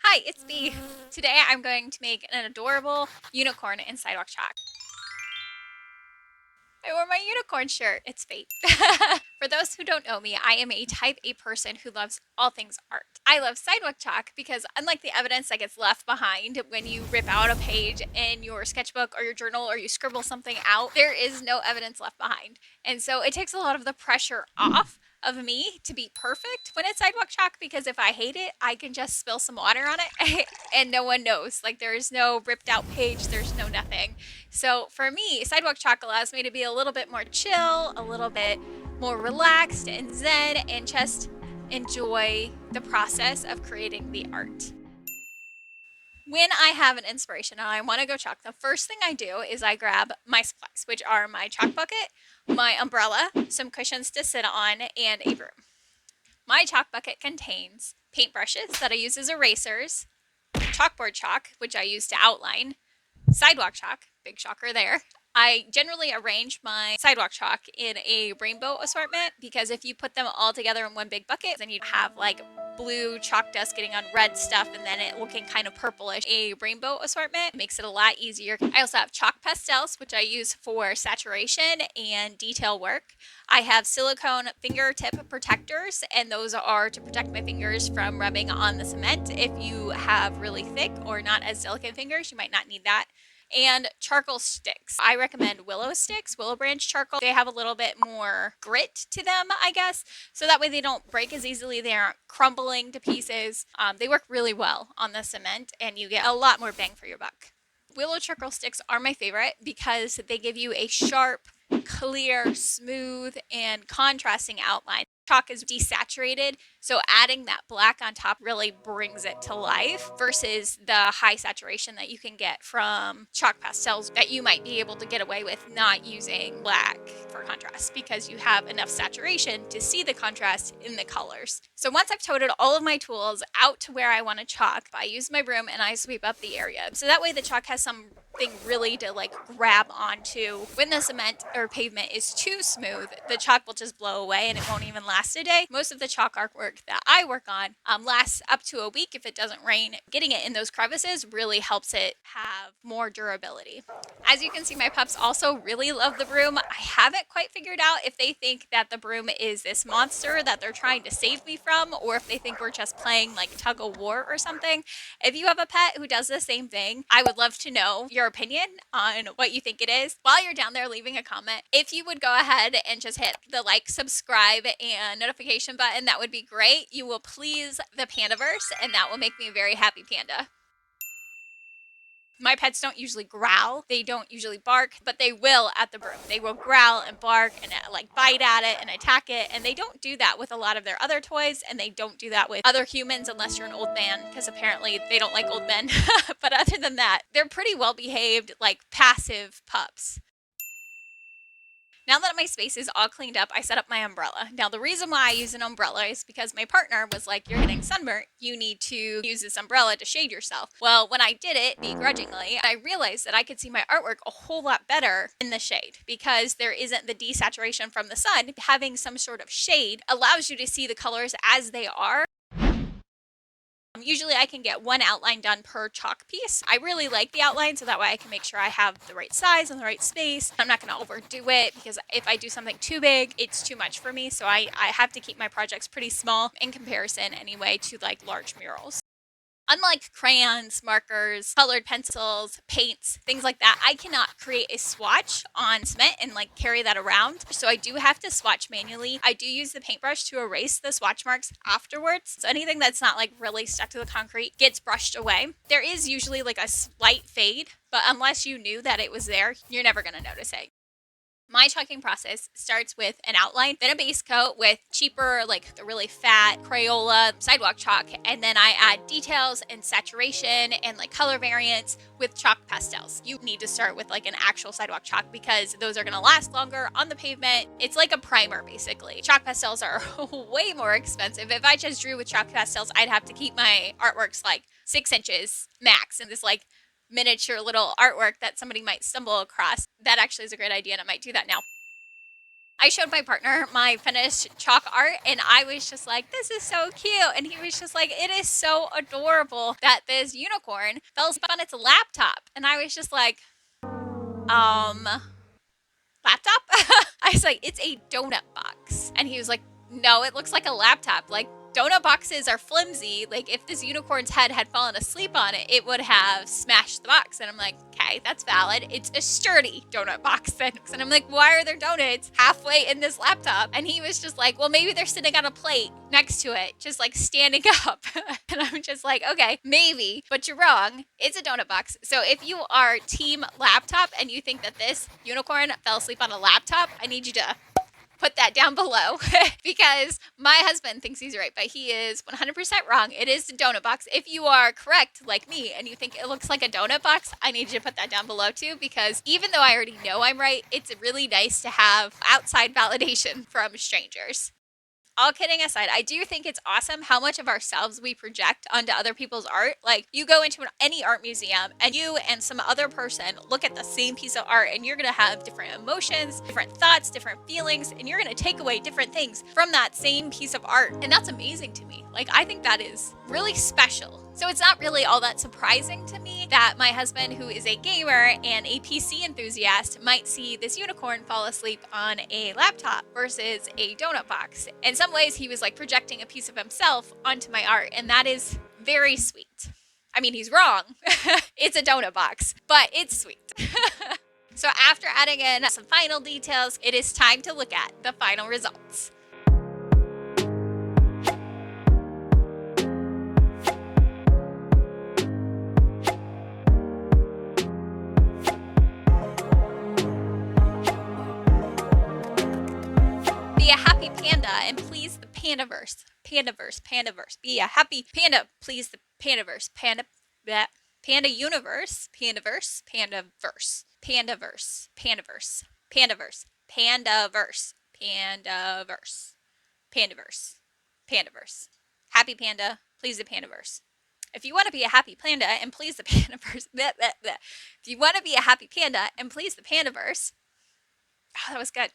Hi, it's B. Today I'm going to make an adorable unicorn in Sidewalk chalk. I wore my unicorn shirt. It's fate. For those who don't know me, I am a type A person who loves all things art. I love Sidewalk chalk because unlike the evidence that gets left behind when you rip out a page in your sketchbook or your journal or you scribble something out, there is no evidence left behind. And so it takes a lot of the pressure off of me to be perfect when it's Sidewalk chalk, because if I hate it, I can just spill some water on it and no one knows. Like, there is no ripped out page, there's no nothing. So for me, Sidewalk chalk allows me to be a little bit more chill, a little bit more relaxed and zen, and just enjoy the process of creating the art. When I have an inspiration and I want to go chalk, the first thing I do is I grab my supplies, which are my chalk bucket, my umbrella, some cushions to sit on, and a broom. My chalk bucket contains paintbrushes that I use as erasers, chalkboard chalk, which I use to outline, sidewalk chalk, big shocker there. I generally arrange my sidewalk chalk in a rainbow assortment, because if you put them all together in one big bucket, then you'd have like blue chalk dust getting on red stuff and then it looking kind of purplish. A rainbow assortment makes it a lot easier. I also have chalk pastels, which I use for saturation and detail work. I have silicone fingertip protectors, and those are to protect my fingers from rubbing on the cement. If you have really thick or not as delicate fingers, you might not need that. And charcoal sticks. I recommend willow sticks, willow branch charcoal. They have a little bit more grit to them, I guess, so that way they don't break as easily. They aren't crumbling to pieces. They work really well on the cement, and you get a lot more bang for your buck. Willow charcoal sticks are my favorite because they give you a sharp, clear, smooth, and contrasting outline. Chalk is desaturated, so adding that black on top really brings it to life, versus the high saturation that you can get from chalk pastels that you might be able to get away with not using black for contrast, because you have enough saturation to see the contrast in the colors. So once I've toted all of my tools out to where I want to chalk, I use my broom and I sweep up the area. So that way the chalk has something really to like grab onto. When the cement or pavement is too smooth, the chalk will just blow away and it won't even last a day. Most of the chalk artwork that I work on lasts up to a week if it doesn't rain. Getting it in those crevices really helps it have more durability. As you can see, my pups also really love the broom. I haven't quite figured out if they think that the broom is this monster that they're trying to save me from, or if they think we're just playing like tug of war or something. If you have a pet who does the same thing, I would love to know your opinion on what you think it is. While you're down there leaving a comment, if you would go ahead and just hit the like, subscribe, and notification button, that would be great. You will please the Pandaverse, and that will make me a very happy panda. My pets don't usually growl, they don't usually bark, but they will at the broom. They will growl and bark and like bite at it and attack it, and they don't do that with a lot of their other toys, and they don't do that with other humans unless you're an old man, because apparently they don't like old men. But other than that, they're pretty well behaved, like passive pups. Now that my space is all cleaned up, I set up my umbrella. Now, the reason why I use an umbrella is because my partner was like, "You're getting sunburnt, you need to use this umbrella to shade yourself." Well, when I did it begrudgingly, I realized that I could see my artwork a whole lot better in the shade, because there isn't the desaturation from the sun. Having some sort of shade allows you to see the colors as they are. Usually I can get one outline done per chalk piece. I really like the outline, so that way I can make sure I have the right size and the right space. I'm not going to overdo it, because if I do something too big, it's too much for me. So I have to keep my projects pretty small in comparison anyway to like large murals. Unlike crayons, markers, colored pencils, paints, things like that, I cannot create a swatch on cement and like carry that around. So I do have to swatch manually. I do use the paintbrush to erase the swatch marks afterwards. So anything that's not like really stuck to the concrete gets brushed away. There is usually like a slight fade, but unless you knew that it was there, you're never going to notice it. My chalking process starts with an outline, then a base coat with cheaper, like the really fat Crayola sidewalk chalk, and then I add details and saturation and like color variants with chalk pastels. You need to start with like an actual sidewalk chalk, because those are going to last longer on the pavement. It's like a primer, basically. Chalk pastels are way more expensive. If I just drew with chalk pastels, I'd have to keep my artworks like 6 inches max, and this like miniature little artwork that somebody might stumble across. That actually is a great idea, and I might do that now. I showed my partner my finished chalk art and I was just like, this is so cute. And he was just like, it is so adorable that this unicorn fell asleep on its laptop. And I was just like, laptop? I was like, it's a donut box. And he was like, no, it looks like a laptop. Like, donut boxes are flimsy. Like, if this unicorn's head had fallen asleep on it, it would have smashed the box. And I'm like, okay, that's valid. It's a sturdy donut box then. And I'm like, why are there donuts halfway in this laptop? And he was just like, well, maybe they're sitting on a plate next to it, just like standing up. And I'm just like, okay, maybe, but you're wrong. It's a donut box. So if you are team laptop and you think that this unicorn fell asleep on a laptop, I need you to put that down below because my husband thinks he's right, but he is 100% wrong. It is a donut box. If you are correct, like me, and you think it looks like a donut box, I need you to put that down below too, because even though I already know I'm right, it's really nice to have outside validation from strangers. All kidding aside, I do think it's awesome how much of ourselves we project onto other people's art. Like, you go into any art museum and you and some other person look at the same piece of art and you're going to have different emotions, different thoughts, different feelings, and you're going to take away different things from that same piece of art. And that's amazing to me. Like, I think that is really special. So it's not really all that surprising to me that my husband, who is a gamer and a PC enthusiast, might see this unicorn fall asleep on a laptop versus a donut box. In some ways, he was like projecting a piece of himself onto my art, and that is very sweet. I mean, he's wrong. It's a donut box, but it's sweet. So after adding in some final details, it is time to look at the final results. Be a happy panda and please the pandaverse. Pandaverse, pandaverse. Be a happy panda, please the pandaverse. Panda universe, pandaverse, pandaverse, pandaverse, pandaverse, pandaverse, pandaverse, pandaverse, pandaverse, pandaverse. Happy panda, please the pandaverse. If you want to be a happy panda and please the pandaverse, if you want to be a happy panda and please the pandaverse, oh, that was good.